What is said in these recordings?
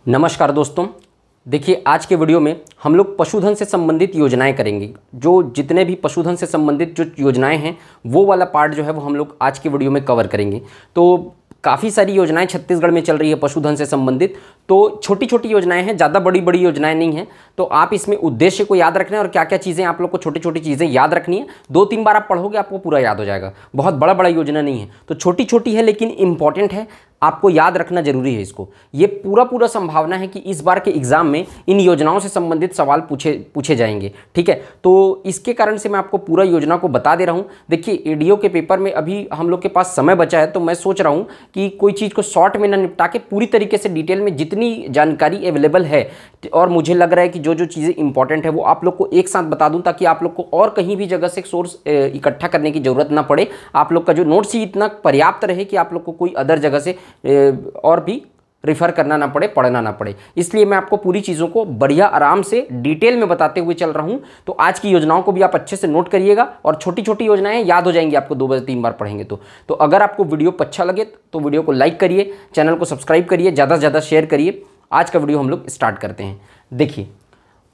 नमस्कार दोस्तों। देखिए, आज के वीडियो में हम लोग पशुधन से संबंधित योजनाएं करेंगे। जो जितने भी पशुधन से संबंधित जो योजनाएं हैं वो वाला पार्ट जो है वो हम लोग आज के वीडियो में कवर करेंगे। तो काफ़ी सारी योजनाएं छत्तीसगढ़ में चल रही है पशुधन से संबंधित। तो छोटी छोटी योजनाएं हैं, ज़्यादा बड़ी बड़ी योजनाएं नहीं हैं। तो आप इसमें उद्देश्य को याद रखना है और क्या क्या चीज़ें आप लोग को छोटी छोटी चीज़ें याद रखनी है। 2-3 बार आप पढ़ोगे आपको पूरा याद हो जाएगा। बहुत बड़ा बड़ा योजना नहीं है, तो छोटी छोटी है लेकिन इंपॉर्टेंट है, आपको याद रखना जरूरी है इसको। ये पूरा संभावना है कि इस बार के एग्जाम में इन योजनाओं से संबंधित सवाल पूछे जाएंगे। ठीक है, तो इसके कारण से मैं आपको पूरा योजना को बता दे रहा हूँ। देखिए, एडीओ के पेपर में अभी हम लोग के पास समय बचा है, तो मैं सोच रहा हूँ कि कोई चीज़ को शॉर्ट में ना निपटा के पूरी तरीके से डिटेल में जितनी जानकारी अवेलेबल है और मुझे लग रहा है कि जो जो चीज़ें इंपॉर्टेंट है वो आप लोग को एक साथ बता दूं, ताकि आप लोग को और कहीं भी जगह से सोर्स इकट्ठा करने की जरूरत ना पड़े। आप लोग का जो नोट्स ही इतना पर्याप्त रहे कि आप लोग को कोई अदर जगह से और भी रिफ़र करना ना पड़े, पढ़ना ना पड़े। इसलिए मैं आपको पूरी चीज़ों को बढ़िया आराम से डिटेल में बताते हुए चल रहा हूं। तो आज की योजनाओं को भी आप अच्छे से नोट करिएगा और छोटी छोटी योजनाएं याद हो जाएंगी आपको 2-3 बार पढ़ेंगे तो अगर आपको वीडियो अच्छा लगे तो वीडियो को लाइक करिए, चैनल को सब्सक्राइब करिए, ज़्यादा से ज़्यादा शेयर करिए। आज का वीडियो हम लोग स्टार्ट करते हैं। देखिए,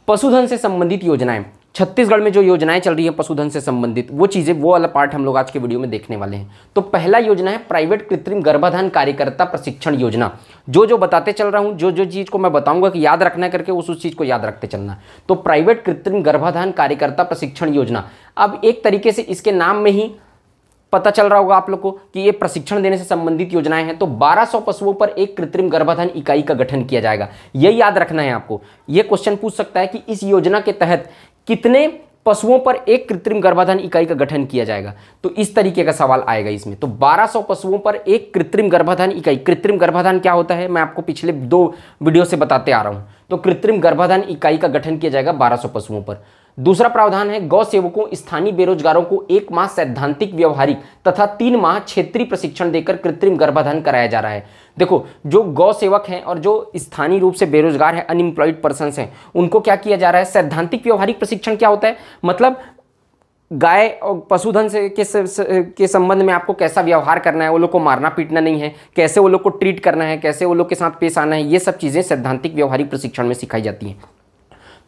पशुधन से संबंधित योजनाएं, छत्तीसगढ़ में जो योजनाएं चल रही हैं पशुधन से संबंधित, वो चीज़ें, वो वाला पार्ट हम लोग आज के वीडियो में देखने वाले हैं। तो पहला योजना है प्राइवेट कृत्रिम गर्भाधान कार्यकर्ता प्रशिक्षण योजना। जो बताते चल रहा हूं, जो चीज़ को मैं बताऊंगा कि याद रखना करके उस चीज़ को याद रखते चलना। तो प्राइवेट कृत्रिम गर्भाधान कार्यकर्ता प्रशिक्षण योजना, अब एक तरीके से इसके नाम में ही पता चल रहा होगा आप लोग को कि ये प्रशिक्षण देने से संबंधित योजनाएं हैं। तो 1200 पशुओं पर एक कृत्रिम गर्भाधान इकाई का गठन किया जाएगा। ये याद रखना है आपको। ये क्वेश्चन पूछ सकता है कि इस योजना के तहत कितने पशुओं पर एक कृत्रिम गर्भाधान इकाई का गठन किया जाएगा। तो इस तरीके का सवाल आएगा इसमें। तो 1200 पशुओं पर एक कृत्रिम गर्भाधान इकाई। कृत्रिम गर्भाधान क्या होता है मैं आपको पिछले 2 वीडियो से बताते आ रहा हूं। तो कृत्रिम गर्भाधान इकाई का गठन किया जाएगा 1200 पशुओं पर। दूसरा प्रावधान है, गौ सेवकों स्थानीय बेरोजगारों को 1 माह सैद्धांतिक व्यवहारिक तथा 3 माह क्षेत्रीय प्रशिक्षण देकर कृत्रिम गर्भाधान कराया जा रहा है। देखो, जो गौ सेवक हैं और जो स्थानीय रूप से बेरोजगार हैं, अनएम्प्लॉयड पर्सन्स हैं, उनको क्या किया जा रहा है, सैद्धांतिक व्यवहारिक प्रशिक्षण क्या होता है, मतलब गाय और पशुधन से के संबंध में आपको कैसा व्यवहार करना है, वो लोग को मारना पीटना नहीं है, कैसे वो लोग को ट्रीट करना है, कैसे वो लोग के साथ पेश आना है, ये सब चीज़ें सैद्धांतिक व्यवहारिक प्रशिक्षण में सिखाई जाती हैं।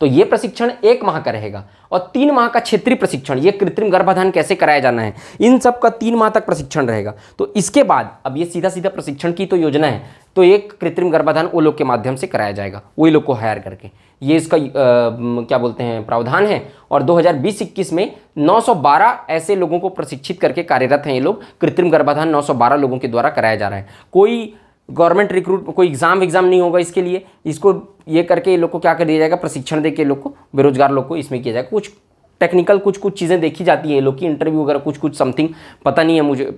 तो ये प्रशिक्षण 1 माह का रहेगा और 3 माह का क्षेत्रीय प्रशिक्षण, ये कृत्रिम गर्भाधान कैसे कराया जाना है, इन सब का 3 माह तक प्रशिक्षण रहेगा। तो इसके बाद अब ये सीधा प्रशिक्षण की तो योजना है, तो एक कृत्रिम गर्भाधान वो लोग के माध्यम से कराया जाएगा, वही लोग को हायर करके। ये इसका क्या बोलते हैं, प्रावधान है। और 2020-21 में 912 ऐसे लोगों को प्रशिक्षित करके कार्यरत हैं ये लोग। कृत्रिम गर्भाधान 912 लोगों के द्वारा कराया जा रहा है। कोई गवर्नमेंट रिक्रूट, कोई एग्जाम नहीं होगा इसके लिए। इसको ये करके लोग को क्या कर दिया जाएगा, प्रशिक्षण दे के लोग को, बेरोजगार लोग को इसमें किया जाएगा। कुछ टेक्निकल कुछ चीज़ें देखी जाती हैं ये लोग की, इंटरव्यू वगैरह कुछ समथिंग पता नहीं है मुझे,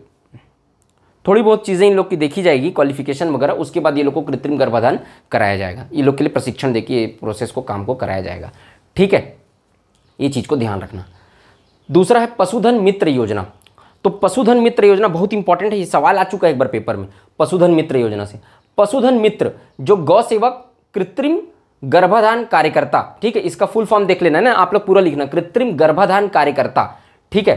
थोड़ी बहुत चीज़ें इन लोग की देखी जाएगी, क्वालिफिकेशन वगैरह। उसके बाद ये लोग को कृत्रिम गर्भाधान कराया जाएगा। ये लोग के लिए प्रशिक्षण देके ये प्रोसेस को, काम को कराया जाएगा। ठीक है, ये चीज़ को ध्यान रखना। दूसरा है पशुधन मित्र योजना। तो पशुधन मित्र योजना बहुत इंपॉर्टेंट है, ये सवाल आ चुका है एक बार पेपर में। पशुधन मित्र योजना से, पशुधन मित्र जो गौ सेवक कृत्रिम गर्भाधान कार्यकर्ता, ठीक है, इसका फुल फॉर्म देख लेना है ना, आप लोग पूरा लिखना, कृत्रिम गर्भाधान कार्यकर्ता। ठीक है,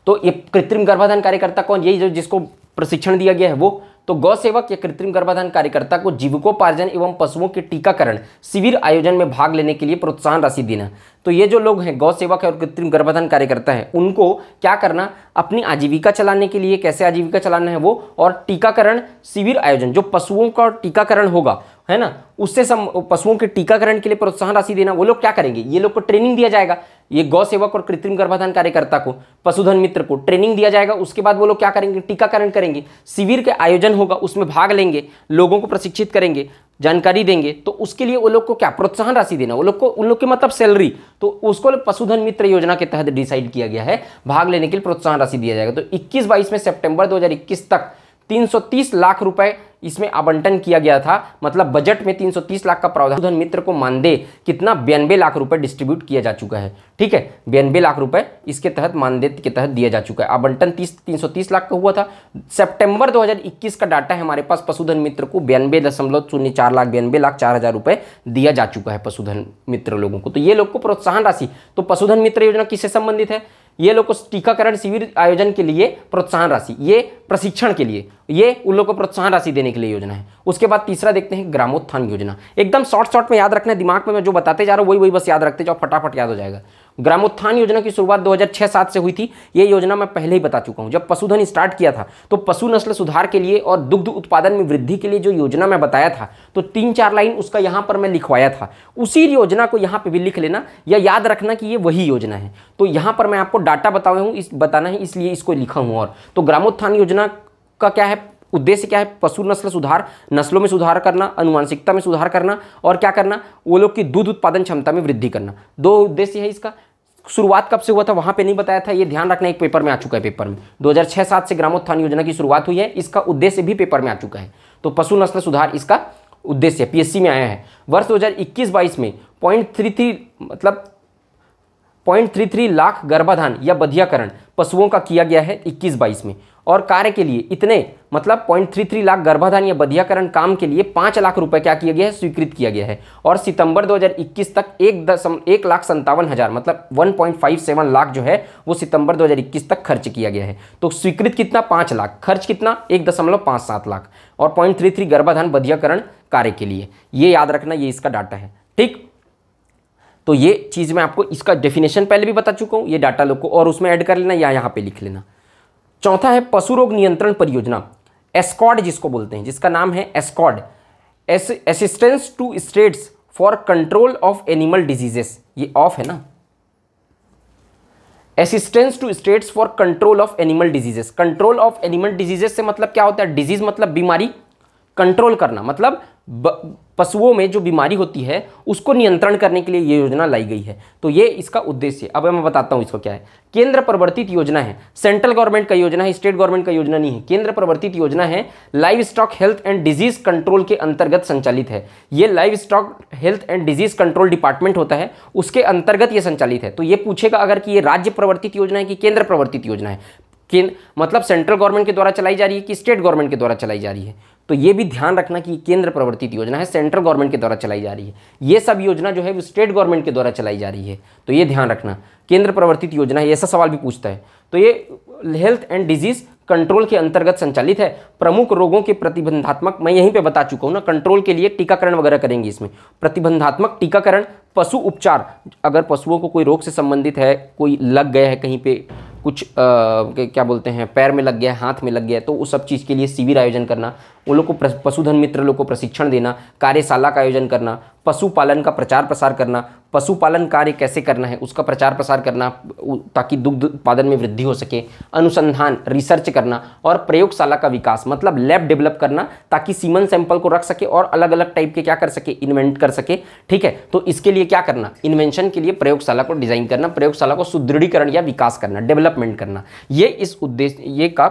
तो ये कृत्रिम गर्भाधान कार्यकर्ता कौन, यही जो जिसको प्रशिक्षण दिया गया है वो। तो गौ सेवक या कृत्रिम गर्भाधान कार्यकर्ता को जीविकोपार्जन एवं पशुओं के टीकाकरण शिविर आयोजन में भाग लेने के लिए प्रोत्साहन राशि देना। तो ये जो लोग हैं, गौ सेवक है और कृत्रिम गर्भाधान कार्यकर्ता है, उनको क्या करना, अपनी आजीविका चलाने के लिए, कैसे आजीविका चलाना है वो, और टीकाकरण शिविर आयोजन, जो पशुओं का टीकाकरण होगा, है ना, उससे पशुओं के टीकाकरण के लिए प्रोत्साहन राशि देना। वो लोग क्या करेंगे, ये लोग को ट्रेनिंग दिया जाएगा। ये गौ सेवक और कृत्रिम गर्भाधान कार्यकर्ता को, पशुधन मित्र को ट्रेनिंग दिया जाएगा। उसके बाद वो लोग क्या करेंगे, टीकाकरण करेंगे, शिविर के आयोजन होगा, उसमें भाग लेंगे, लोगों को प्रशिक्षित करेंगे, जानकारी देंगे। तो उसके लिए वो लोग को क्या, प्रोत्साहन राशि देना, वो लोग को, उन लोग के मतलब सैलरी। तो उसको पशुधन मित्र योजना के तहत डिसाइड किया गया है, भाग लेने के लिए प्रोत्साहन राशि दिया जाएगा। तो 21-22 में सितंबर 2021 तक 330 लाख रुपए इसमें आवंटन किया गया था। मतलब बजट में 330 लाख का प्रावधान मित्र को मानदेय कितना, 92 लाख रुपए डिस्ट्रीब्यूट किया जा चुका है। ठीक है, 92 लाख रुपए इसके तहत, मानदेय के तहत दिया जा चुका है। आवंटन 330 लाख का हुआ था। सितंबर 2021 का डाटा है हमारे पास, पशुधन मित्र को 92.04 लाख, 92,04,000 रुपए दिया जा चुका है पशुधन मित्र लोगों को। तो ये लोग को प्रोत्साहन राशि। तो पशुधन मित्र योजना किससे संबंधित है, ये लोग को टीकाकरण शिविर आयोजन के लिए प्रोत्साहन राशि, ये प्रशिक्षण के लिए, ये उन लोगों को प्रोत्साहन राशि देने के लिए योजना है। उसके बाद तीसरा देखते हैं ग्रामोत्थान योजना। एकदम शॉर्ट में याद रखना है, दिमाग में मैं जो बताते जा रहा हूँ वही बस याद रखते जाओ, फटाफट याद हो जाएगा। ग्रामोत्थान योजना की शुरुआत 2006-07 से हुई थी। ये योजना मैं पहले ही बता चुका हूँ। जब पशुधन स्टार्ट किया था तो पशु नस्ल सुधार के लिए और दुग्ध उत्पादन में वृद्धि के लिए जो योजना मैं बताया था, तो 3-4 लाइन उसका यहाँ पर मैं लिखवाया था। उसी योजना को यहाँ पे भी लिख लेना या याद रखना कि ये वही योजना है। तो यहाँ पर मैं आपको डाटा बताना है, इसलिए इसको लिखा हूँ। और तो ग्रामोत्थान योजना का क्या है उद्देश्य, क्या है? पशु नस्ल सुधार, नस्लों में सुधार करना, अनुवांशिकता में सुधार करना, और क्या करना, वो लोग की दूध उत्पादन क्षमता में वृद्धि करना। 2 उद्देश्य है इसका। शुरुआत कब से हुआ था वहां पे नहीं बताया था, ये ध्यान रखना, एक पेपर में आ चुका है। पेपर में 2006-07 से ग्रामोत्थान योजना की शुरुआत हुई है, इसका उद्देश्य भी पेपर में आ चुका है। तो पशु नस्ल सुधार इसका उद्देश्य पीएससी में आया है। वर्ष 2021-22 में 0.33 लाख गर्भाधान या बधियाकरण पशुओं का किया गया है 21-22 में। और कार्य के लिए इतने, मतलब 0.33 लाख गर्भाधान या बधियाकरण काम के लिए 5 लाख रुपए क्या किया गया है, स्वीकृत किया गया है। और सितंबर 2021 तक 1,57,000 मतलब 1.57 लाख जो है वो सितंबर 2021 तक खर्च किया गया है। तो स्वीकृत कितना, 5 लाख, खर्च कितना, 1.57 लाख। और 0.33 गर्भाधान बधियाकरण कार्य के लिए, ये याद रखना, ये इसका डाटा है। ठीक, तो ये चीज़ मैं आपको इसका डेफिनेशन पहले भी बता चुका हूँ, ये डाटा लोग को और उसमें ऐड कर लेना या यहाँ पे लिख लेना। चौथा है पशु रोग नियंत्रण परियोजना, एस्कॉड जिसको बोलते हैं, जिसका नाम है ASCAD, assistance to states for control of animal diseases. ये ऑफ है ना, assistance to states for control of animal diseases. Control of animal diseases से मतलब क्या होता है? डिजीज मतलब बीमारी, कंट्रोल करना मतलब पशुओं में जो बीमारी होती है उसको नियंत्रण करने के लिए ये योजना लाई गई है। तो ये इसका उद्देश्य। अब मैं बताता हूँ इसको क्या है। केंद्र प्रवर्तित योजना है, सेंट्रल गवर्नमेंट का योजना है, स्टेट गवर्नमेंट का योजना नहीं है। केंद्र प्रवर्तित योजना है, live stock health and disease control के अंतर्गत संचालित है। ये live stock health and disease control department होता है, उसके अंतर्गत ये संचालित है। तो ये पूछेगा अगर कि ये राज्य प्रवर्तित योजना है कि केंद्र प्रवर्तित योजना है, मतलब सेंट्रल गवर्नमेंट के द्वारा चलाई जा रही है कि स्टेट गवर्नमेंट के द्वारा चलाई जा रही है। तो ये भी ध्यान रखना कि केंद्र प्रवर्तित योजना है, सेंट्रल गवर्नमेंट के द्वारा चलाई जा रही है। ये सब योजना जो है वो स्टेट गवर्नमेंट के द्वारा चलाई जा रही है। तो ये ध्यान रखना, केंद्र प्रवर्तित योजना है, ऐसा सवाल भी पूछता है। तो ये हेल्थ एंड डिजीज कंट्रोल के अंतर्गत संचालित है। प्रमुख रोगों के प्रतिबंधात्मक, मैं यहीं पे बता चुका हूँ ना, कंट्रोल के लिए टीकाकरण वगैरह करेंगे इसमें। प्रतिबंधात्मक टीकाकरण, पशु उपचार, अगर पशुओं को कोई रोग से संबंधित है, कोई लग गया है कहीं पे, कुछ क्या बोलते हैं, पैर में लग गया है, हाथ में लग गया है, तो उस सब चीज़ के लिए शिविर आयोजन करना, उन लोग को पशुधन मित्र लोग को प्रशिक्षण देना, कार्यशाला का आयोजन करना, पशुपालन का प्रचार प्रसार करना, पशुपालन कार्य कैसे करना है उसका प्रचार प्रसार करना ताकि दुग्ध उत्पादन में वृद्धि हो सके, अनुसंधान रिसर्च करना, और प्रयोगशाला का विकास मतलब लैब डेवलप करना ताकि सीमन सैंपल को रख सके और अलग अलग टाइप के क्या कर सके, इन्वेंट कर सके। ठीक है, तो इसके लिए क्या करना, इन्वेंशन के लिए प्रयोगशाला को डिजाइन करना, प्रयोगशाला को सुदृढ़ीकरण या विकास करना, डेवलपमेंट करना। ये इस उद्देश्य, ये का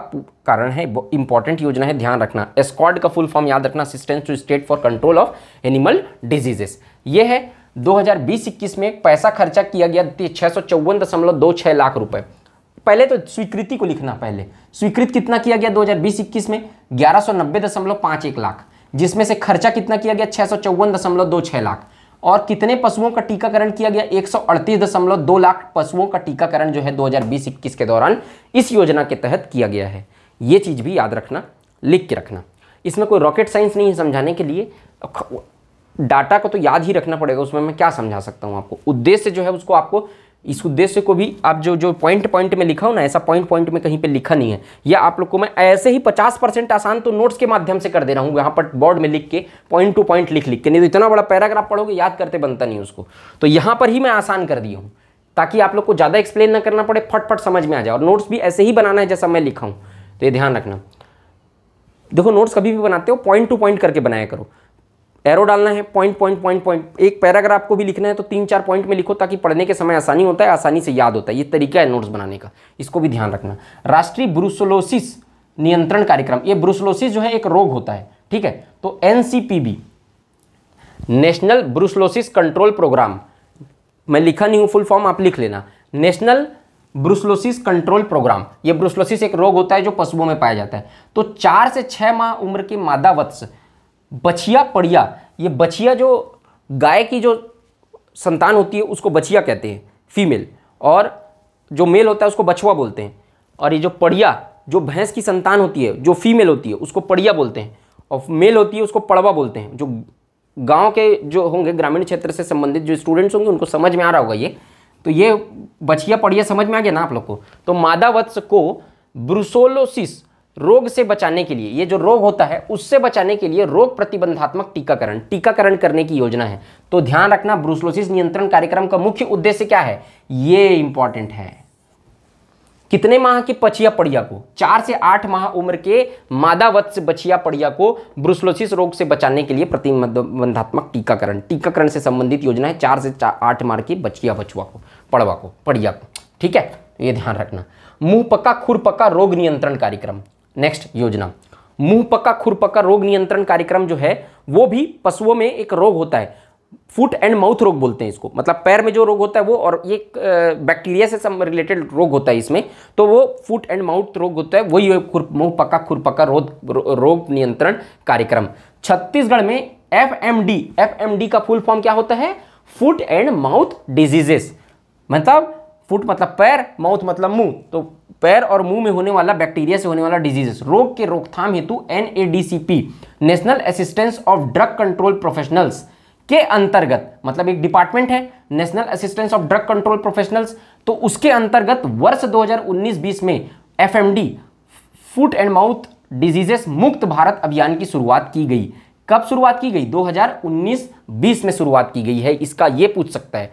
कारण है, इंपॉर्टेंट योजना है, ध्यान रखना। एस्कॉड का फुल फॉर्म याद रखना, assistance to state for control of animal diseases. ये है 2020-21 में पैसा खर्चा किया गया 654.26 लाख रुपए। पहले तो स्वीकृति को लिखना, पहले स्वीकृत कितना किया गया 2020-21 में 1190.51 लाख, जिसमें से खर्चा कितना किया गया 654.26 लाख। और कितने पशुओं का टीकाकरण किया गया 138.2 लाख पशुओं का टीकाकरण जो है 2020-21 के दौरान इस योजना के तहत किया गया है। ये चीज भी याद रखना, लिख के रखना। इसमें कोई रॉकेट साइंस नहीं है समझाने के लिए, डाटा को तो याद ही रखना पड़ेगा। उसमें मैं क्या समझा सकता हूँ आपको, उद्देश्य जो है उसको आपको, इस उद्देश्य को भी आप जो पॉइंट में लिखा हो ना, ऐसा पॉइंट में कहीं पे लिखा नहीं है। या आप लोग को मैं ऐसे ही 50% आसान तो नोट्स के माध्यम से कर दे रहा हूँ, यहाँ पर बोर्ड में लिख के पॉइंट टू पॉइंट लिख के, नहीं तो इतना बड़ा पैराग्राफ पढ़ोगे याद करते बनता नहीं उसको। तो यहाँ पर ही मैं आसान कर दिया हूँ ताकि आप लोग को ज़्यादा एक्सप्लेन ना करना पड़े, फटफट समझ में आ जाए। और नोट्स भी ऐसे ही बनाना है जैसा मैं लिखा हूँ, तो ये ध्यान रखना। देखो नोट्स कभी भी बनाते हो पॉइंट टू पॉइंट करके बनाया करो, एरो डालना है, पॉइंट। एक पैराग्राफ को भी लिखना है तो 3-4 पॉइंट में लिखो ताकि पढ़ने के समय आसानी होता है, आसानी से याद होता है। ये तरीका है नोट्स बनाने का, इसको भी ध्यान रखना। राष्ट्रीय ब्रुसेलोसिस नियंत्रण कार्यक्रम, ये ब्रुसेलोसिस जो है एक रोग होता है, ठीक है। तो NCPB national brucellosis control programme, मैं लिखा नहीं हूँ फुल फॉर्म, आप लिख लेना, नेशनल ब्रुसेलोसिस कंट्रोल प्रोग्राम। ये ब्रुसेलोसिस एक रोग होता है जो पशुओं में पाया जाता है। तो 4 से 6 माह उम्र के मादा वत्स, बछिया पड़िया, ये बछिया जो गाय की जो संतान होती है उसको बछिया कहते हैं, फीमेल, और जो मेल होता है उसको बछवा बोलते हैं, और ये जो पड़िया, जो भैंस की संतान होती है, जो फीमेल होती है उसको पड़िया बोलते हैं, और मेल होती है उसको पड़वा बोलते हैं। जो गांव के जो होंगे, ग्रामीण क्षेत्र से संबंधित जो स्टूडेंट्स होंगे उनको समझ में आ रहा होगा ये। तो ये बछिया पड़िया समझ में आ गया ना आप लोग को। तो मादा वत्स को ब्रुसोलोसिस रोग से बचाने के लिए, ये जो रोग होता है उससे बचाने के लिए रोग प्रतिबंधात्मक टीकाकरण करने की योजना है। तो ध्यान रखना, ब्रुसोलोसिस नियंत्रण कार्यक्रम का मुख्य उद्देश्य क्या है, ये इंपॉर्टेंट है। कितने माह की बछिया पड़िया को, 4 से 8 माह उम्र के मादा वत्स बछिया पड़िया को ब्रुसोलोसिस रोग से बचाने के लिए प्रतिबंधात्मक टीकाकरण से संबंधित योजना है। 4 से 8 माह की बछिया बछुआ को, पड़वा को, पड़िया को, ठीक है, ये ध्यान रखना। मुंह पका खुरपका रोग नियंत्रण कार्यक्रम, नेक्स्ट योजना। मुंह पका खुरपका रोग नियंत्रण कार्यक्रम जो है वो भी पशुओं में एक रोग होता है, फुट एंड माउथ रोग बोलते हैं इसको, मतलब पैर में जो रोग होता है वो, और ये बैक्टीरिया से रिलेटेड रोग होता है इसमें, तो वो फुट एंड माउथ रोग होता है, वही मुंह पका खुरपका रोग नियंत्रण कार्यक्रम। छत्तीसगढ़ में एफएमडी का फुल फॉर्म क्या होता है, फुट एंड माउथ डिजीजेस, मतलब फुट मतलब पैर, माउथ मतलब मुंह, तो पैर और मुंह में होने वाला बैक्टीरिया से होने वाला डिजीजेस, रोग के रोकथाम हेतु NADCP national assistance of drug control professionals के अंतर्गत, मतलब एक डिपार्टमेंट है national assistance of drug control professionals, तो उसके अंतर्गत वर्ष 2019-20 में FMD foot and mouth diseases मुक्त भारत अभियान की शुरुआत की गई। कब शुरुआत की गई, 2019-20 में शुरुआत की गई है, इसका ये पूछ सकता है,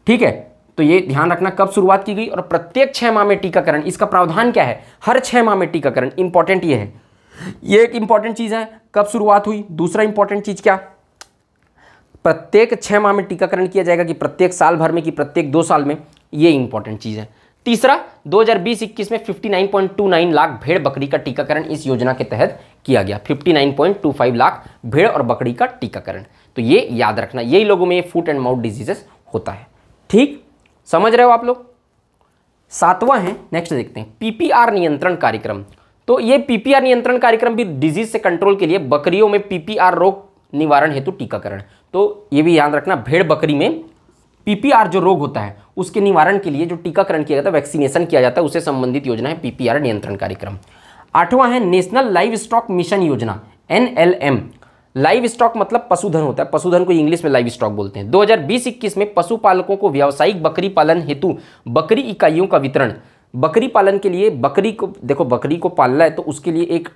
ठीक है। तो ये ध्यान रखना कब शुरुआत की गई, और प्रत्येक 6 माह में टीकाकरण, इसका प्रावधान क्या है, हर 6 माह में टीकाकरण, इंपॉर्टेंट ये है, ये एक इंपॉर्टेंट चीज है, कब शुरुआत हुई। दूसरा इंपॉर्टेंट चीज क्या, प्रत्येक 6 माह में टीकाकरण किया जाएगा कि प्रत्येक साल भर में कि प्रत्येक 2 साल में, ये इंपॉर्टेंट चीज है। तीसरा, 2020-21 में 59.29 लाख भेड़ बकरी का टीकाकरण इस योजना के तहत किया गया, 59.25 लाख भेड़ और बकरी का टीकाकरण। तो ये याद रखना, यही लोगों में फुट एंड माउथ डिजीजेस होता है, ठीक, समझ रहे हो आप लोग। 7वां है, नेक्स्ट देखते हैं, PPR नियंत्रण कार्यक्रम। तो ये PPR नियंत्रण कार्यक्रम भी डिजीज से कंट्रोल के लिए बकरियों में PPR रोग निवारण हेतु टीकाकरण। तो ये भी याद रखना, भेड़ बकरी में PPR जो रोग होता है उसके निवारण के लिए जो टीकाकरण किया जाता है, वैक्सीनेशन किया जाता है, उससे संबंधित योजना है PPR नियंत्रण कार्यक्रम। 8वां है नेशनल लाइव स्टॉक मिशन योजना, NLM। लाइव स्टॉक मतलब पशुधन होता है, पशुधन को इंग्लिश में लाइव स्टॉक बोलते हैं। 2020-21 में पशुपालकों को व्यावसायिक बकरी पालन हेतु बकरी इकाइयों का वितरण, बकरी पालन के लिए बकरी को, देखो बकरी को पालना है तो उसके लिए एक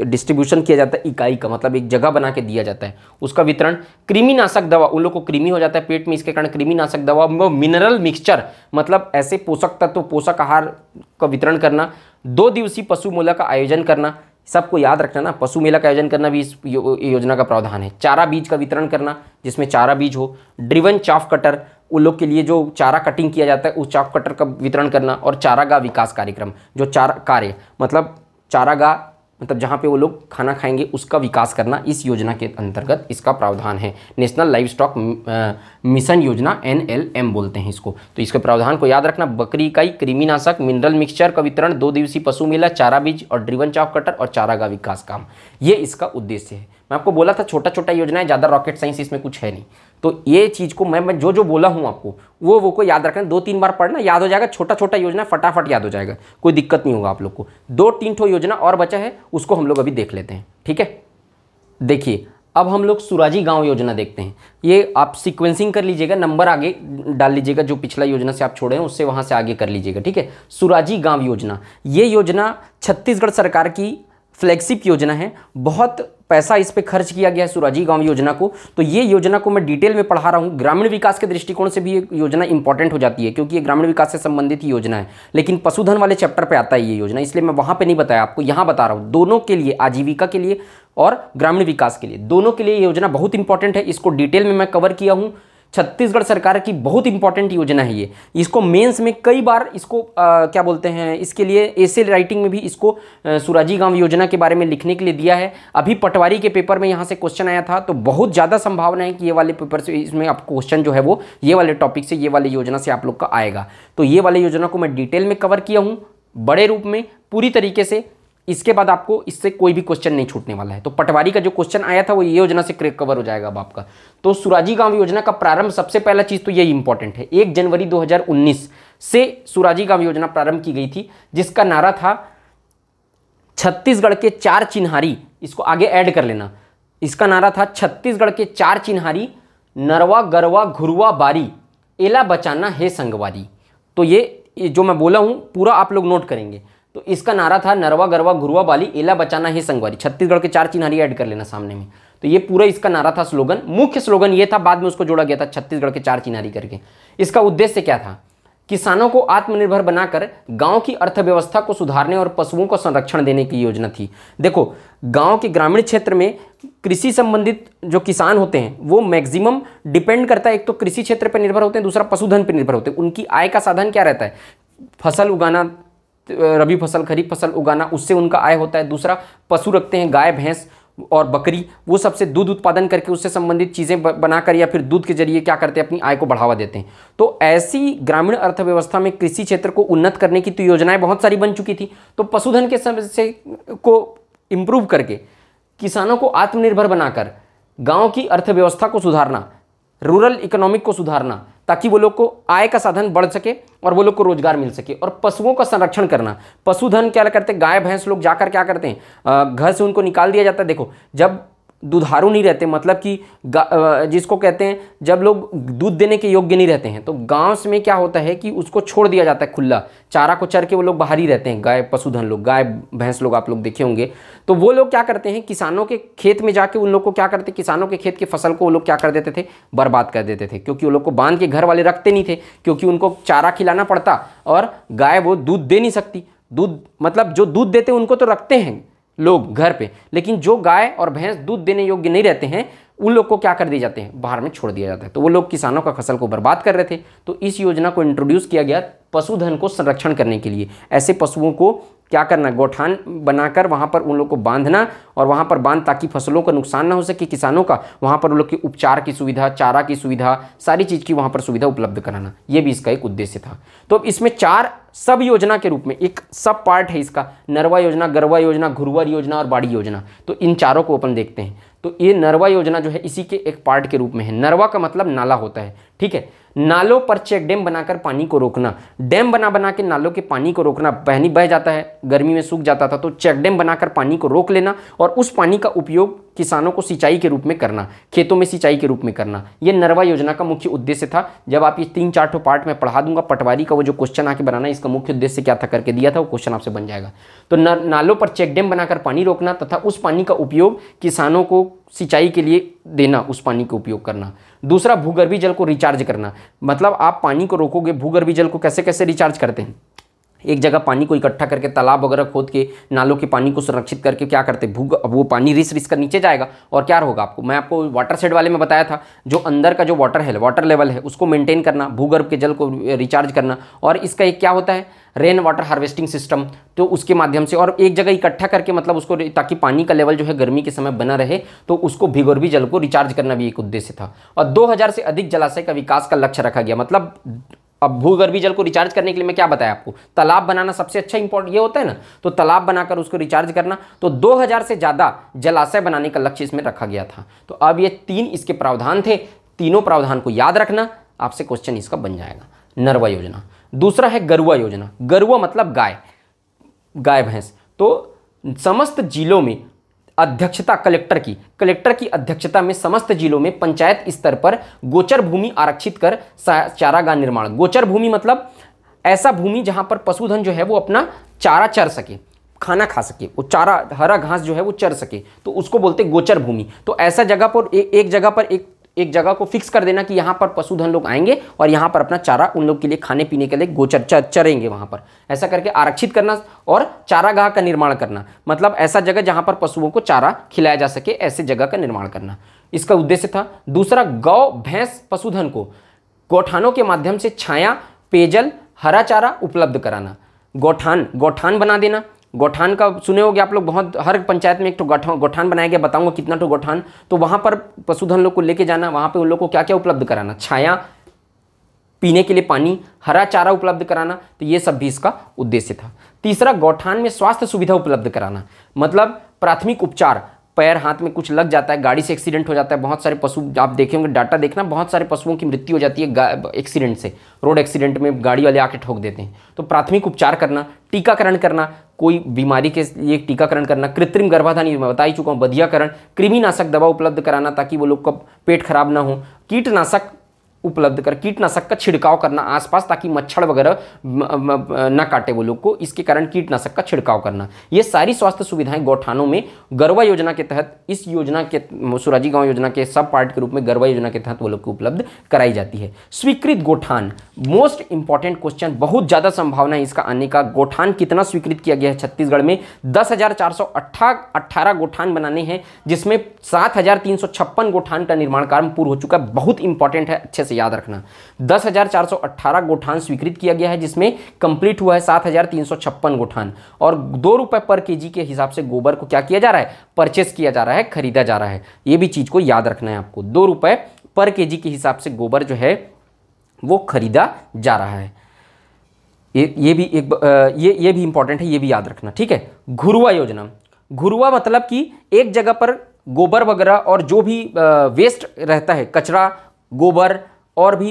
डिस्ट्रीब्यूशन किया जाता है इकाई का, मतलब एक जगह बना के दिया जाता है, उसका वितरण। कृमिनाशक दवा, उन लोग को कृमि हो जाता है पेट में, इसके कारण कृमिनाशक दवा, मिनरल मिक्सचर मतलब ऐसे पोषक तत्व, पोषक आहार का वितरण करना। 2 दिवसीय पशु मेला का आयोजन करना, सबको याद रखना ना, पशु मेला का आयोजन करना भी इस योजना का प्रावधान है। चारा बीज का वितरण करना जिसमें चारा बीज हो। ड्रिवन चाफ कटर, उन लोग के लिए जो चारा कटिंग किया जाता है उस चाफ कटर का वितरण करना। और चारागाह विकास कार्यक्रम, जो चारा कार्य मतलब चारागाह मतलब जहाँ पे वो लोग खाना खाएंगे उसका विकास करना, इस योजना के अंतर्गत इसका प्रावधान है। नेशनल लाइव स्टॉक मिशन योजना, NLM बोलते हैं इसको। तो इसके प्रावधान को याद रखना, बकरी इकाई, कृमिनाशक, मिनरल मिक्सचर का वितरण, 2 दिवसीय पशु मेला, चारा बीज और ड्रिवन चाफ कटर और चारागाह विकास काम, ये इसका उद्देश्य है। मैं आपको बोला था छोटा छोटा योजनाएं, ज़्यादा रॉकेट साइंस इसमें कुछ है नहीं। तो ये चीज़ को मैं जो जो बोला हूँ आपको वो को याद रखना, 2-3 बार पढ़ना, याद हो जाएगा। छोटा छोटा योजना फटाफट याद हो जाएगा, कोई दिक्कत नहीं होगा आप लोग को। 2-3 ठो योजना और बचा है, उसको हम लोग अभी देख लेते हैं, ठीक है। देखिए अब हम लोग सुराजी गांव योजना देखते हैं। ये आप सीक्वेंसिंग कर लीजिएगा, नंबर आगे डाल लीजिएगा, जो पिछला योजना से आप छोड़े हैं उससे वहाँ से आगे कर लीजिएगा, ठीक है। सुराजी गांव योजना, ये योजना छत्तीसगढ़ सरकार की फ्लैगशिप योजना है। बहुत पैसा इस पे खर्च किया गया है सुराजी गांव योजना को। तो ये योजना को मैं डिटेल में पढ़ा रहा हूँ। ग्रामीण विकास के दृष्टिकोण से भी ये योजना इंपॉर्टेंट हो जाती है, क्योंकि ये ग्रामीण विकास से संबंधित ही योजना है। लेकिन पशुधन वाले चैप्टर पे आता है ये योजना, इसलिए मैं वहाँ पे नहीं बताया आपको, यहाँ बता रहा हूँ। दोनों के लिए, आजीविका के लिए और ग्रामीण विकास के लिए, दोनों के लिए ये योजना बहुत इंपॉर्टेंट है। इसको डिटेल में मैं कवर किया हूँ। छत्तीसगढ़ सरकार की बहुत इंपॉर्टेंट योजना है ये। इसको मेंस में कई बार इसको क्या बोलते हैं, इसके लिए एसे राइटिंग में भी इसको सुराजी गांव योजना के बारे में लिखने के लिए दिया है। अभी पटवारी के पेपर में यहाँ से क्वेश्चन आया था, तो बहुत ज़्यादा संभावना है कि ये वाले पेपर से इसमें आपको क्वेश्चन जो है वो ये वाले टॉपिक से, ये वाली योजना से आप लोग का आएगा। तो ये वाली योजना को मैं डिटेल में कवर किया हूँ, बड़े रूप में पूरी तरीके से इसके बाद आपको इससे कोई भी क्वेश्चन नहीं छूटने वाला है। तो पटवारी का जो क्वेश्चन आया था वो ये योजना से कवर हो जाएगा अब आपका। तो सुराजी गांव योजना का प्रारंभ, सबसे पहला चीज तो ये इंपॉर्टेंट है, 1 जनवरी 2019 से सुराजी गांव योजना प्रारंभ की गई थी, जिसका नारा था छत्तीसगढ़ के 4 चिन्हारी, इसको आगे ऐड कर लेना, इसका नारा था छत्तीसगढ़ के 4 चिन्हारी, नरवा गरवा घुरवा बारी, एला बचाना है संगवारी। तो ये जो मैं बोला हूं पूरा आप लोग नोट करेंगे। तो इसका नारा था नरवा गरवा घुरवा बाली, एला बचाना है संगवारी, छत्तीसगढ़ के 4 चिन्हारी ऐड कर लेना सामने में। तो ये पूरा इसका नारा था, स्लोगन, मुख्य स्लोगन ये था, बाद में उसको जोड़ा गया था छत्तीसगढ़ के 4 चिन्हारी करके। इसका उद्देश्य क्या था? किसानों को आत्मनिर्भर बनाकर गांव की अर्थव्यवस्था को सुधारने और पशुओं को संरक्षण देने की योजना थी। देखो, गांव के ग्रामीण क्षेत्र में कृषि संबंधित जो किसान होते हैं वो मैक्सिमम डिपेंड करता है, एक तो कृषि क्षेत्र पर निर्भर होते हैं, दूसरा पशुधन पर निर्भर होते हैं। उनकी आय का साधन क्या रहता है? फसल उगाना, रबी फसल खरीफ फसल उगाना, उससे उनका आय होता है। दूसरा, पशु रखते हैं, गाय भैंस और बकरी, वो सबसे दूध उत्पादन करके उससे संबंधित चीज़ें बनाकर या फिर दूध के जरिए क्या करते हैं, अपनी आय को बढ़ावा देते हैं। तो ऐसी ग्रामीण अर्थव्यवस्था में कृषि क्षेत्र को उन्नत करने की तो योजनाएं बहुत सारी बन चुकी थी। तो पशुधन के समस्या को इम्प्रूव करके किसानों को आत्मनिर्भर बनाकर गाँव की अर्थव्यवस्था को सुधारना, रूरल इकोनॉमिक को सुधारना, ताकि वो लोग को आय का साधन बढ़ सके और वो लोग को रोजगार मिल सके, और पशुओं का संरक्षण करना। पशुधन क्या करते हैं, गाय भैंस लोग जाकर क्या करते हैं, घर से उनको निकाल दिया जाता है। देखो, जब दुधारू नहीं रहते, मतलब कि जिसको कहते हैं जब लोग दूध देने के योग्य नहीं रहते हैं, तो गांव में क्या होता है कि उसको छोड़ दिया जाता है खुला, चारा को चर के वो लोग बाहर ही रहते हैं, गाय पशुधन लोग, गाय भैंस लोग आप लोग देखे होंगे। तो वो लोग क्या करते हैं, किसानों के खेत में जाके उन लोग को क्या करते, किसानों के खेत की फसल को वो लोग क्या कर देते थे, बर्बाद कर देते थे, क्योंकि वो लोग को बांध के घर वाले रखते नहीं थे, क्योंकि उनको चारा खिलाना पड़ता और गाय वो दूध दे नहीं सकती। दूध मतलब जो दूध देते उनको तो रखते हैं लोग घर पे, लेकिन जो गाय और भैंस दूध देने योग्य नहीं रहते हैं उन लोग को क्या कर दिए जाते हैं, बाहर में छोड़ दिया जाता है। तो वो लोग किसानों का फसल को बर्बाद कर रहे थे। तो इस योजना को इंट्रोड्यूस किया गया पशुधन को संरक्षण करने के लिए। ऐसे पशुओं को क्या करना, गौठान बनाकर वहाँ पर उन लोग को बांधना, और वहाँ पर बांध ताकि फसलों का नुकसान ना हो सके किसानों का, वहाँ पर उन लोग की उपचार की सुविधा, चारा की सुविधा, सारी चीज़ की वहाँ पर सुविधा उपलब्ध कराना, ये भी इसका एक उद्देश्य था। तो इसमें 4 सब योजना के रूप में एक सब पार्ट है इसका, नरवा योजना, गरवा योजना, घुरवा योजना और बाड़ी योजना। तो इन चारों को अपन देखते हैं। तो ये नरवा योजना जो है इसी के एक पार्ट के रूप में है। नरवा का मतलब नाला होता है, ठीक है। नालों पर चेक डैम बनाकर पानी को रोकना, डैम बना के नालों के पानी को रोकना। पानी बह जाता है, गर्मी में सूख जाता था, तो चेक डैम बनाकर पानी को रोक लेना और उस पानी का उपयोग किसानों को सिंचाई के रूप में करना, खेतों में सिंचाई के रूप में करना। ये नरवा योजना का मुख्य उद्देश्य था। जब आप ये 3-4 पार्ट में पढ़ा दूंगा, पटवारी का वो जो क्वेश्चन आके बनाना, इसका मुख्य उद्देश्य क्या था करके दिया था, वो क्वेश्चन आपसे बन जाएगा। तो नालों पर चेक डैम बनाकर पानी रोकना तथा उस पानी का उपयोग किसानों को सिंचाई के लिए देना, उस पानी का उपयोग करना। दूसरा, भूगर्भीय जल को रिचार्ज करना, मतलब आप पानी को रोकोगे, भूगर्भीय जल को कैसे कैसे रिचार्ज करते हैं, एक जगह पानी को इकट्ठा करके तालाब वगैरह खोद के नालों के पानी को संरक्षित करके क्या करते हैं, वो पानी रिस कर नीचे जाएगा और क्या होगा, मैं आपको वाटर शेड वाले में बताया था, जो अंदर का जो वाटर लेवल है उसको मेंटेन करना, भूगर्भ के जल को रिचार्ज करना। और इसका एक क्या होता है, रेन वाटर हार्वेस्टिंग सिस्टम, तो उसके माध्यम से, और एक जगह इकट्ठा करके मतलब उसको, ताकि पानी का लेवल जो है गर्मी के समय बना रहे, तो उसको भूगर्भीय जल को रिचार्ज करना भी एक उद्देश्य था। और 2000 से अधिक जलाशय का विकास का लक्ष्य रखा गया। मतलब अब भूगर्भीय जल को रिचार्ज करने के लिए मैं क्या बताया आपको, तालाब बनाना सबसे अच्छा इंपॉर्टेंट ये होता है ना, तो तालाब बनाकर उसको रिचार्ज करना। तो 2000 से ज़्यादा जलाशय बनाने का लक्ष्य इसमें रखा गया था। तो अब ये 3 इसके प्रावधान थे, तीनों प्रावधान को याद रखना, आपसे क्वेश्चन इसका बन जाएगा। नरवा योजना। दूसरा है गरुआ योजना। गरुआ मतलब गाय भैंस। तो समस्त जिलों में अध्यक्षता कलेक्टर की अध्यक्षता में समस्त जिलों में पंचायत स्तर पर गोचर भूमि आरक्षित कर चारागाह निर्माण। गोचर भूमि मतलब ऐसा भूमि जहां पर पशुधन जो है वो अपना चारा चर सके, खाना खा सके, वो चारा हरा घास जो है वो चर सके, तो उसको बोलते गोचर भूमि। तो ऐसा जगह पर एक जगह को फिक्स कर देना कि यहाँ पर पशुधन लोग आएंगे और यहाँ पर अपना चारा उन लोग के लिए खाने पीने के लिए गोचर चरेंगे वहाँ पर, ऐसा करके आरक्षित करना। और चारागाह का निर्माण करना, मतलब ऐसा जगह जहाँ पर पशुओं को चारा खिलाया जा सके, ऐसे जगह का निर्माण करना, इसका उद्देश्य था। दूसरा, गौ भैंस पशुधन को गौठानों के माध्यम से छाया, पेयजल, हरा चारा उपलब्ध कराना। गौठान बना देना। गौठान का सुने होगे आप लोग, बहुत हर पंचायत में एक तो गौठान बनाया गया, बताऊंगा कितना तो गौठान। तो वहाँ पर पशुधन लोग को लेके जाना, वहाँ पे उन लोग को क्या क्या उपलब्ध कराना, छाया, पीने के लिए पानी, हरा चारा उपलब्ध कराना, तो ये सब भी इसका उद्देश्य था। तीसरा, गौठान में स्वास्थ्य सुविधा उपलब्ध कराना, मतलब प्राथमिक उपचार, पैर हाथ में कुछ लग जाता है, गाड़ी से एक्सीडेंट हो जाता है, बहुत सारे पशु आप देखे होंगे, डाटा देखना, बहुत सारे पशुओं की मृत्यु हो जाती है एक्सीडेंट से, रोड एक्सीडेंट में गाड़ी वाले आके ठोक देते हैं। तो प्राथमिक उपचार करना, टीकाकरण करना, कोई बीमारी के लिए टीकाकरण करना, कृत्रिम गर्भाधान मैं बता ही चुका हूँ, बधियाकरण, कृमिनाशक दवा उपलब्ध कराना ताकि वो लोग का पेट खराब ना हो, कीटनाशक उपलब्ध कर, कीटनाशक का छिड़काव करना आसपास ताकि मच्छर वगैरह न काटे वो लोग को, इसके कारण कीटनाशक का छिड़काव करना। ये सारी स्वास्थ्य सुविधाएं गौठानों में गरवा योजना के तहत, इस योजना के सुराजी गांव योजना के सब पार्ट के रूप में गरवा योजना के तहत वो लोग को उपलब्ध कराई जाती है। स्वीकृत गौठान, मोस्ट इंपॉर्टेंट क्वेश्चन, बहुत ज़्यादा संभावना है इसका आने का। गौठान कितना स्वीकृत किया गया है छत्तीसगढ़ में? 10,418 गौठान बनाने हैं, जिसमें 7,356 गौठान का निर्माण कार्य पूर्ण हो चुका है। बहुत इंपॉर्टेंट है, अच्छे से याद रखना। 10,418 गौठान स्वीकृत किया गया है, जिसमें कंप्लीट हुआ है 7,356 गौठान। और 2 रुपए पर केजी के हिसाब से गोबर को क्या किया जा रहा है? परचेस किया जा रहा है, खरीदा जा रहा है। ये भी चीज को याद रखना है आपको। 2 रुपए पर केजी के हिसाब से गोबर जो है वो खरीदा जा रहा है। ये भी इंपॉर्टेंट है, ये भी याद रखना, ठीक है। घुरुआ योजना, घुरुआ मतलब कि एक जगह पर गोबर वगैरह और जो भी वेस्ट रहता है, कचरा, गोबर और भी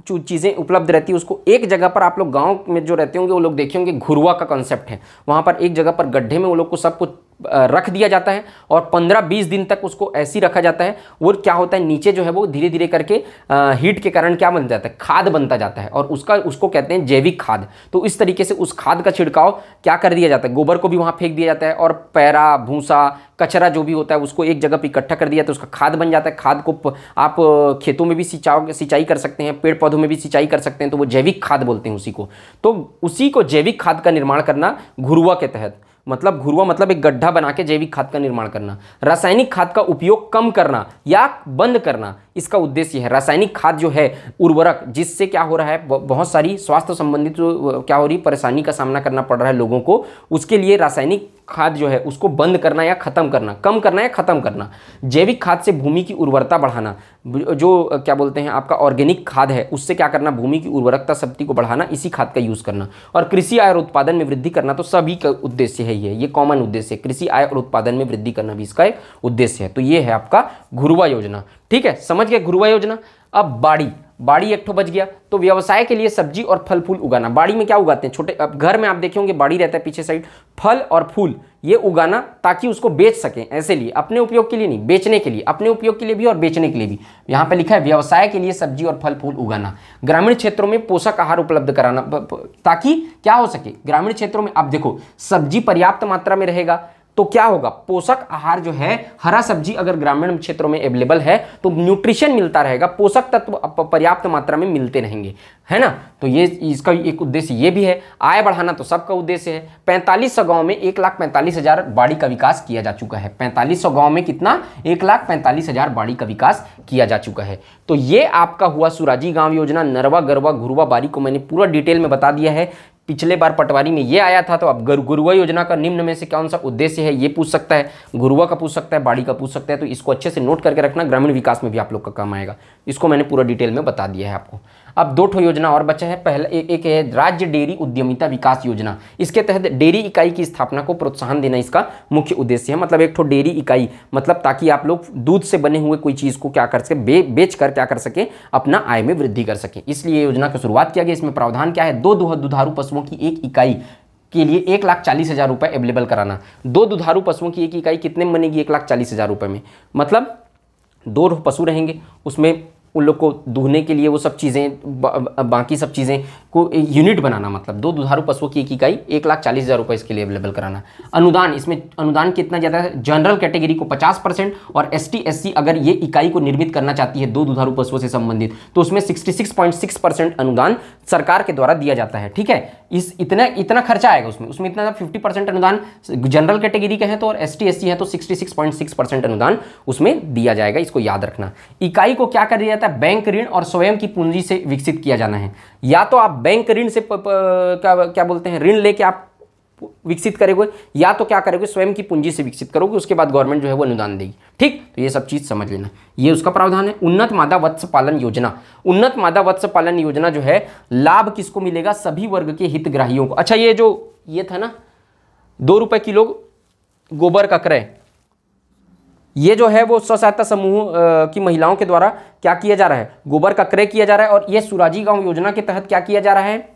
जो चीज़ें उपलब्ध रहती है, उसको एक जगह पर, आप लोग गांव में जो रहते होंगे वो लोग देखे होंगे, घुरुआ का कॉन्सेप्ट है। वहाँ पर एक जगह पर गड्ढे में वो लोग को सब कुछ रख दिया जाता है और 15-20 दिन तक उसको ऐसे ही रखा जाता है। वो क्या होता है, नीचे जो है वो धीरे धीरे करके हीट के कारण क्या बन जाता है? खाद बनता जाता है, और उसको कहते हैं जैविक खाद। तो इस तरीके से उस खाद का छिड़काव क्या कर दिया जाता है? गोबर को भी वहाँ फेंक दिया जाता है, और पैरा, भूसा, कचरा जो भी होता है उसको एक जगह पर इकट्ठा कर दिया तो उसका खाद बन जाता है। खाद को आप खेतों में भी सिंचाई कर सकते हैं, पेड़ पौधों में भी सिंचाई कर सकते हैं, तो वो जैविक खाद बोलते हैं उसी को। तो उसी को जैविक खाद का निर्माण करना घुरुआ के तहत, मतलब घुरुआ मतलब एक गड्ढा बना के जैविक खाद का निर्माण करना। रासायनिक खाद का उपयोग कम करना या बंद करना, इसका उद्देश्य है। रासायनिक खाद जो है उर्वरक, जिससे क्या हो रहा है, बहुत सारी स्वास्थ्य संबंधित क्या हो रही परेशानी का सामना करना पड़ रहा है लोगों को, उसके लिए रासायनिक खाद जो है उसको बंद करना या खत्म करना, कम करना या खत्म करना। जैविक खाद से भूमि की उर्वरता बढ़ाना, जो क्या बोलते हैं आपका ऑर्गेनिक खाद है, उससे क्या करना, भूमि की उर्वरकता शक्ति को बढ़ाना, इसी खाद का यूज करना। और कृषि आय और उत्पादन में वृद्धि करना, तो सभी का उद्देश्य है ये कॉमन उद्देश्य है। कृषि आय और उत्पादन में वृद्धि करना भी इसका एक उद्देश्य है। तो ये है आपका घुरुआ योजना, ठीक है, समझ गए घुरुआ योजना। अब बाड़ी एक ठो बच गया। तो व्यवसाय के लिए सब्जी और फल फूल उगाना, बाड़ी में क्या उगाते हैं छोटे, अब घर में आप देखे होंगे बाड़ी रहता है पीछे साइड, फल और फूल ये उगाना ताकि उसको बेच सकें, ऐसे लिए, अपने उपयोग के लिए नहीं, बेचने के लिए, अपने उपयोग के लिए भी और बेचने के लिए भी। यहाँ पे लिखा है व्यवसाय के लिए सब्जी और फल फूल उगाना। ग्रामीण क्षेत्रों में पोषक आहार उपलब्ध कराना ताकि क्या हो सके, ग्रामीण क्षेत्रों में आप देखो सब्जी पर्याप्त मात्रा में रहेगा तो क्या होगा, पोषक आहार जो है, हरा सब्जी अगर ग्रामीण क्षेत्रों में अवेलेबल है तो न्यूट्रिशन मिलता रहेगा, पोषक तत्व पर्याप्त मात्रा में मिलते रहेंगे, है ना। तो ये इसका एक उद्देश्य ये भी है। आय बढ़ाना तो सबका उद्देश्य है। 4500 गांव में 1,45,000 बाड़ी का विकास किया जा चुका है। 4500 गांव में कितना, 1,45,000 बाड़ी का विकास किया जा चुका है। तो ये आपका हुआ सुराजी गांव योजना। नरवा, गरवा, घुरुआ, बाड़ी को मैंने पूरा डिटेल में बता दिया है। पिछले बार पटवारी में ये आया था, तो अब घुरुआ योजना का निम्न में से कौन सा उद्देश्य है ये पूछ सकता है, घुरुआ का पूछ सकता है, बाड़ी का पूछ सकता है। तो इसको अच्छे से नोट करके रखना, ग्रामीण विकास में भी आप लोग का काम आएगा। इसको मैंने पूरा डिटेल में बता दिया है आपको। अब 2 ठो योजना और बचा है। पहला एक है राज्य डेयरी उद्यमिता विकास योजना। इसके तहत डेयरी इकाई की स्थापना को प्रोत्साहन देना इसका मुख्य उद्देश्य है। मतलब एक ठो डेयरी इकाई, मतलब ताकि आप लोग दूध से बने हुए कोई चीज़ को क्या कर सके, बेच कर क्या कर सके, अपना आय में वृद्धि कर सके, इसलिए योजना की शुरुआत किया गया। इसमें प्रावधान क्या है, 2 दुधारू पशुओं की एक इकाई के लिए 1,40,000 रुपये अवेलेबल कराना। 2 दुधारू पशुओं की एक इकाई कितने में बनेगी, 1,40,000 रुपये में। मतलब 2 पशु रहेंगे, उसमें उन लोग को दूहने के लिए वो सब चीज़ें, बाकी सब चीज़ें को यूनिट बनाना, मतलब 2 दुधारू पशुओं की एक इकाई 1,40,000 रुपये इसके लिए अवेलेबल कराना। अनुदान, इसमें अनुदान कितना ज़्यादा है, जनरल कैटेगरी को 50% और ST SC अगर ये इकाई को निर्मित करना चाहती है 2 दुधारू पशुओं से संबंधित, तो उसमें 66.6% अनुदान सरकार के द्वारा दिया जाता है, ठीक है। इतना खर्चा आएगा उसमें इतना 50% अनुदान जनरल कैटेगरी के हैं तो, और ST SC है तो 66.6% अनुदान उसमें दिया जाएगा। इसको याद रखना। इकाई को क्या कर दिया जाता है, बैंक ऋण और स्वयं की पूंजी से विकसित किया जाना है। या तो आप बैंक ऋण से क्या बोलते हैं, ऋण लेके आप विकसित करोगे या तो क्या करोगे, स्वयं की पूंजी से विकसित करोगे, उसके बाद गवर्नमेंट जो है वो अनुदान देगी। ठीक, तो ये सब चीज़ समझ लेना, ये उसका प्रावधान है। उन्नत मादा वत्स्य पालन योजना, उन्नत मादा वत्स्य पालन योजना जो है लाभ किसको मिलेगा, सभी वर्ग के हितग्राहियों को। अच्छा, ये जो ये था ना 2 रुपए किलो गोबर का क्रय, ये जो है वो स्व सहायता समूह की महिलाओं के द्वारा क्या किया जा रहा है, गोबर का क्रय किया जा रहा है। और ये सुराजी गांव योजना के तहत क्या किया जा रहा है,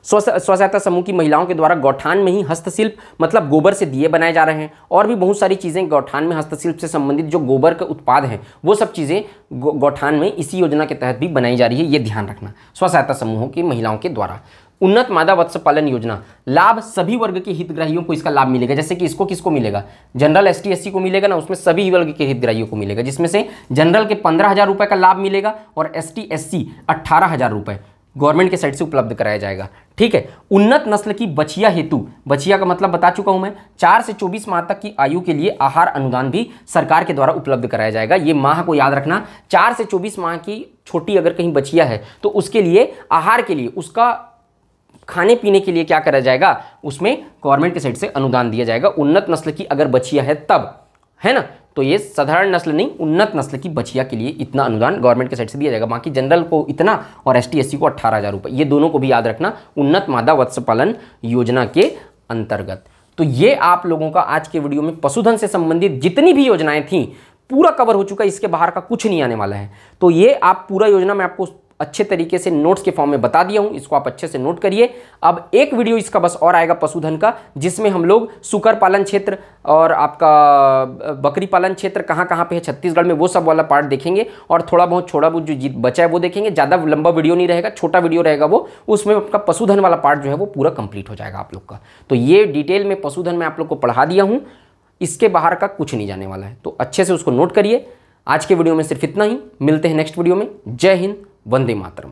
स्व सहायता समूह की महिलाओं के द्वारा गौठान में ही हस्तशिल्प, मतलब गोबर से दिए बनाए जा रहे हैं और भी बहुत सारी चीज़ें गौठान में हस्तशिल्प से संबंधित जो गोबर के उत्पाद हैं वो सब चीज़ें गौठान में इसी योजना के तहत भी बनाई जा रही है। ये ध्यान रखना, स्व सहायता समूहों की महिलाओं के द्वारा। उन्नत मादा वत्स्य पालन योजना, लाभ सभी वर्ग के हितग्राहियों को इसका लाभ मिलेगा। जैसे कि इसको किसको मिलेगा, जनरल ST SC को मिलेगा ना, उसमें सभी वर्ग के हितग्राहियों को मिलेगा, जिसमें से जनरल के 15,000 रुपये का लाभ मिलेगा और ST SC 18,000 रुपये गवर्नमेंट के साइड से उपलब्ध कराया जाएगा। ठीक है। उन्नत नस्ल की बछिया हेतु, बछिया का मतलब बता चुका हूं मैं, 4 से 24 माह तक की आयु के लिए आहार अनुदान भी सरकार के द्वारा उपलब्ध कराया जाएगा। ये माह को याद रखना, 4 से 24 माह की छोटी अगर कहीं बछिया है तो उसके लिए आहार के लिए, उसका खाने पीने के लिए क्या करा जाएगा, उसमें गवर्नमेंट के साइड से अनुदान दिया जाएगा। उन्नत नस्ल की अगर बछिया है तब, है ना, तो ये साधारण नस्ल नहीं, उन्नत नस्ल की बछिया के लिए इतना अनुदान गवर्नमेंट के साइड से दिया जाएगा। बाकी जनरल को इतना और ST SC को 18,000 रुपये, ये दोनों को भी याद रखना उन्नत मादा वत्स्य पालन योजना के अंतर्गत। तो ये आप लोगों का आज के वीडियो में पशुधन से संबंधित जितनी भी योजनाएं थी पूरा कवर हो चुका है, इसके बाहर का कुछ नहीं आने वाला है। तो ये आप पूरा योजना मैं आपको अच्छे तरीके से नोट्स के फॉर्म में बता दिया हूं, इसको आप अच्छे से नोट करिए। अब एक वीडियो इसका बस और आएगा पशुधन का, जिसमें हम लोग सुकर पालन क्षेत्र और आपका बकरी पालन क्षेत्र कहां कहां पे है छत्तीसगढ़ में, वो सब वाला पार्ट देखेंगे और थोड़ा बहुत जो बचा है वो देखेंगे। ज़्यादा लंबा वीडियो नहीं रहेगा, छोटा वीडियो रहेगा वो, उसमें आपका पशुधन वाला पार्ट जो है वो पूरा कंप्लीट हो जाएगा आप लोग का। तो ये डिटेल में पशुधन में आप लोग को पढ़ा दिया हूँ, इसके बाहर का कुछ नहीं जाने वाला है, तो अच्छे से उसको नोट करिए। आज के वीडियो में सिर्फ इतना ही, मिलते हैं नेक्स्ट वीडियो में। जय हिंद, वंदे मातरम।